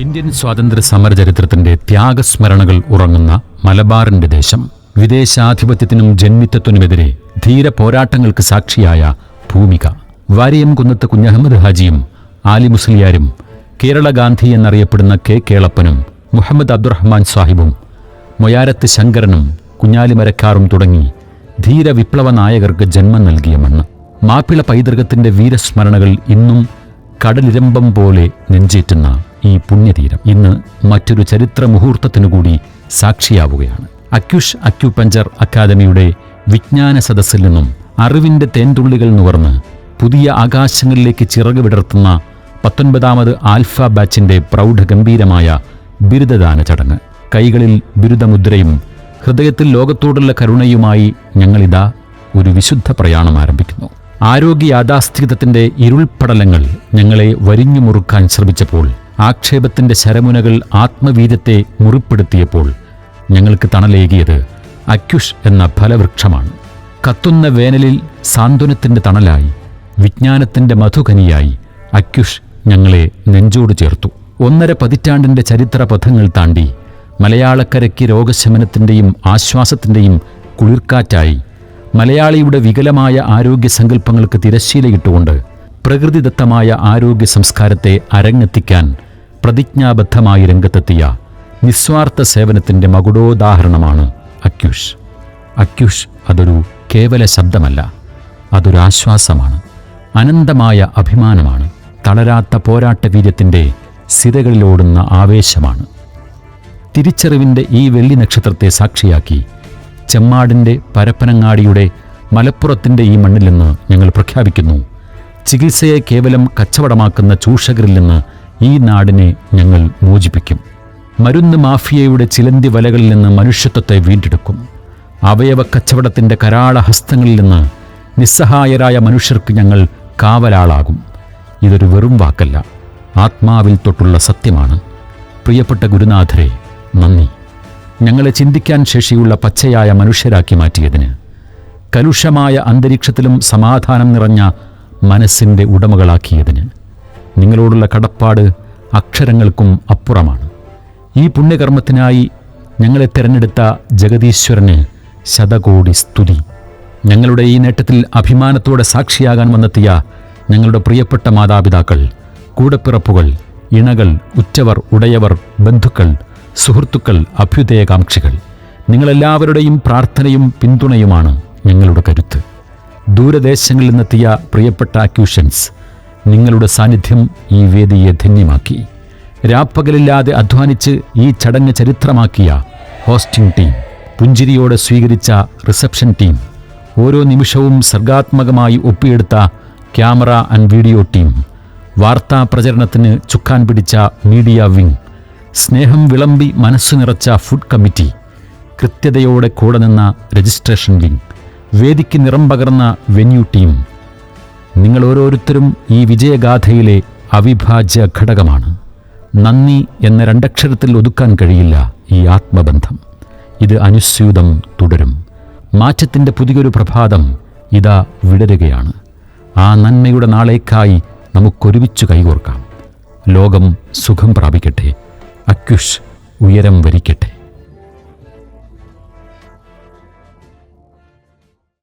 Indian സ്വാതന്ത്ര്യ സമര ചരിത്രത്തിന്റെ ത്യാഗസ്മരണകൾ ഉറങ്ങുന്ന മലബാറിന്റെ ദേശം, വിദേശാധിപത്യത്തിനും ജന്മിത്വത്തിനുമെതിരെ ധീര പോരാട്ടങ്ങൾക്ക് സാക്ഷിയായ ഭൂമിക. വാരിയംകുന്നത്ത് കുഞ്ഞഹമ്മദ് ഹാജിയും ആലി മുസ്ലിയാരും, കേരള ഗാന്ധി എന്നറിയപ്പെടുന്ന കെ കേളപ്പനും, മുഹമ്മദ് അബ്ദുറഹ്മാൻ സാഹിബും, മൊയാരത്ത് ശങ്കരനും, കുഞ്ഞാലി മരക്കാറും തുടങ്ങി ധീര വിപ്ലവ നായകർക്ക് ജന്മം നൽകിയ മണ്ണ്. മാപ്പിള പൈതൃകത്തിന്റെ വീരസ്മരണകൾ ഇന്നും കടലിരമ്പം പോലെ നെഞ്ചേറ്റുന്ന ഈ പുണ്യതീരം ഇന്ന് മറ്റൊരു ചരിത്ര മുഹൂർത്തത്തിനുകൂടി സാക്ഷിയാവുകയാണ്. അക്യുഷ് അക്യുപഞ്ചർ അക്കാദമിയുടെ വിജ്ഞാന സദസ്സിൽ നിന്നും അറിവിന്റെ തേൻതുള്ളികൾ നുകർന്ന് പുതിയ ആകാശങ്ങളിലേക്ക് ചിറക് വിടർത്തുന്ന 19ാമത് ആൽഫ ബാച്ചിന്റെ പ്രൗഢഗംഭീരമായ ബിരുദദാന ചടങ്ങ്. കൈകളിൽ ബിരുദമുദ്രയും ഹൃദയത്തിൽ ലോകത്തോടുള്ള കരുണയുമായി ഞങ്ങളിതാ ഒരു വിശുദ്ധ പ്രയാണം ആരംഭിക്കുന്നു. ആരോഗ്യ യാഥാസ്ഥിതികത്തിന്റെ ഇരുൾപ്പടലങ്ങൾ ഞങ്ങളെ വരിഞ്ഞു മുറുക്കാൻ ശ്രമിച്ചപ്പോൾ, ആക്ഷേപത്തിന്റെ ശരമുനകൾ ആത്മവീര്യത്തെ മുറിപ്പെടുത്തിയപ്പോൾ ഞങ്ങൾക്ക് തണലേകിയത് അക്യുഷ് എന്ന ഫലവൃക്ഷമാണ്. കത്തുന്ന വേനലിൽ സാന്ത്വനത്തിന്റെ തണലായി, വിജ്ഞാനത്തിന്റെ മധുകനിയായി അക്യുഷ് ഞങ്ങളെ നെഞ്ചോട് ചേർത്തു. 1.5 പതിറ്റാണ്ടിന്റെ ചരിത്ര പഥങ്ങൾ താണ്ടി മലയാളക്കരയ്ക്ക് രോഗശമനത്തിന്റെയും ആശ്വാസത്തിന്റെയും കുളിർക്കാറ്റായി, മലയാളിയുടെ വികലമായ ആരോഗ്യ സങ്കല്പങ്ങൾക്ക് തിരശ്ശീലയിട്ടുകൊണ്ട് പ്രകൃതിദത്തമായ ആരോഗ്യ സംസ്കാരത്തെ അരങ്ങെത്തിക്കാൻ പ്രതിജ്ഞാബദ്ധമായി രംഗത്തെത്തിയ നിസ്വാർത്ഥ സേവനത്തിന്റെ മകുടോദാഹരണമാണ് അക്യുഷ്. അക്യുഷ് അതൊരു കേവല ശബ്ദമല്ല, അതൊരാശ്വാസമാണ്, അനന്തമായ അഭിമാനമാണ്, തളരാത്ത പോരാട്ടവീര്യത്തിന്റെ സിരകളിലോടുന്ന ആവേശമാണ്. തിരിച്ചറിവിന്റെ ഈ വെള്ളി നക്ഷത്രത്തെ സാക്ഷിയാക്കി ചെമ്മാടിന്റെ പരപ്പനങ്ങാടിയുടെ മലപ്പുറത്തിന്റെ ഈ മണ്ണിൽ നിന്ന് ഞങ്ങൾ പ്രഖ്യാപിക്കുന്നു: ചികിത്സയെ കേവലം കച്ചവടമാക്കുന്ന ചൂഷകരിൽ നിന്ന് ഈ നാടിനെ ഞങ്ങൾ മോചിപ്പിക്കും. മരുന്ന് മാഫിയയുടെ ചിലന്തി വലകളിൽ നിന്ന് മനുഷ്യത്വത്തെ വീണ്ടെടുക്കും. അവയവ കച്ചവടത്തിന്റെ കരാള ഹസ്തങ്ങളിൽ നിന്ന് നിസ്സഹായരായ മനുഷ്യർക്ക് ഞങ്ങൾ കാവലാളാകും. ഇതൊരു വെറും വാക്കല്ല, ആത്മാവിൽ തൊട്ടുള്ള സത്യമാണ്. പ്രിയപ്പെട്ട ഗുരുനാഥരെ, നന്ദി. ഞങ്ങളെ ചിന്തിക്കാൻ ശേഷിയുള്ള പച്ചയായ മനുഷ്യരാക്കി മാറ്റിയതിന്, കലുഷമായ അന്തരീക്ഷത്തിലും സമാധാനം നിറഞ്ഞ മനസ്സിൻ്റെ ഉടമകളാക്കിയതിന്. നിങ്ങളോടുള്ള കടപ്പാട് അക്ഷരങ്ങൾക്കും അപ്പുറമാണ്. ഈ പുണ്യകർമ്മത്തിനായി ഞങ്ങളെ തിരഞ്ഞെടുത്ത ജഗദീശ്വരന് ശതകോടി സ്തുതി. ഞങ്ങളുടെ ഈ നേട്ടത്തിൽ അഭിമാനത്തോടെ സാക്ഷിയാകാൻ വന്നെത്തിയ ഞങ്ങളുടെ പ്രിയപ്പെട്ട മാതാപിതാക്കൾ, കൂടപ്പിറപ്പുകൾ, ഇണകൾ, ഉറ്റവർ, ഉടയവർ, ബന്ധുക്കൾ, സുഹൃത്തുക്കൾ, അഭ്യുദയകാംക്ഷികൾ, നിങ്ങളെല്ലാവരുടെയും പ്രാർത്ഥനയും പിന്തുണയുമാണ് ഞങ്ങളുടെ കരുത്ത്. ദൂരദേശങ്ങളിൽ നിന്നെത്തിയ പ്രിയപ്പെട്ട അക്യൂഷൻസ്, നിങ്ങളുടെ സാന്നിധ്യം ഈ വേദിയെ ധന്യമാക്കി. രാപ്പകലില്ലാതെ അധ്വാനിച്ച് ഈ ചടങ്ങ് ചരിത്രമാക്കിയ ഹോസ്റ്റിംഗ് ടീം, പുഞ്ചിരിയോടെ സ്വീകരിച്ച റിസപ്ഷൻ ടീം, ഓരോ നിമിഷവും സർഗാത്മകമായി ഒപ്പിയെടുത്ത ക്യാമറ ആൻഡ് വീഡിയോ ടീം, വാർത്താ പ്രചരണത്തിന് ചുക്കാൻ പിടിച്ച മീഡിയ വിങ്, സ്നേഹം വിളമ്പി മനസ്സു നിറച്ച ഫുഡ് കമ്മിറ്റി, കൃത്യതയോടെ കൂടെ നിന്ന രജിസ്ട്രേഷൻ വിങ്, വേദിക്ക് നിറം പകർന്ന വെന്യൂ ടീം, നിങ്ങൾ ഓരോരുത്തരും ഈ വിജയഗാഥയിലെ അവിഭാജ്യ ഘടകമാണ്. നന്ദി എന്ന 2 അക്ഷരത്തിൽ ഒതുക്കാൻ കഴിയില്ല ഈ ആത്മബന്ധം. ഇത് അനുസ്യൂതം തുടരും. മാറ്റത്തിൻ്റെ പുതിയൊരു പ്രഭാതം ഇതാ വിടരുകയാണ്. ആ നന്മയുടെ നാളേക്കായി നമുക്കൊരുമിച്ചു കൈകോർക്കാം. ലോകം സുഖം പ്രാപിക്കട്ടെ. അക്യുഷ് ഉയരം വരിക്കട്ടെ.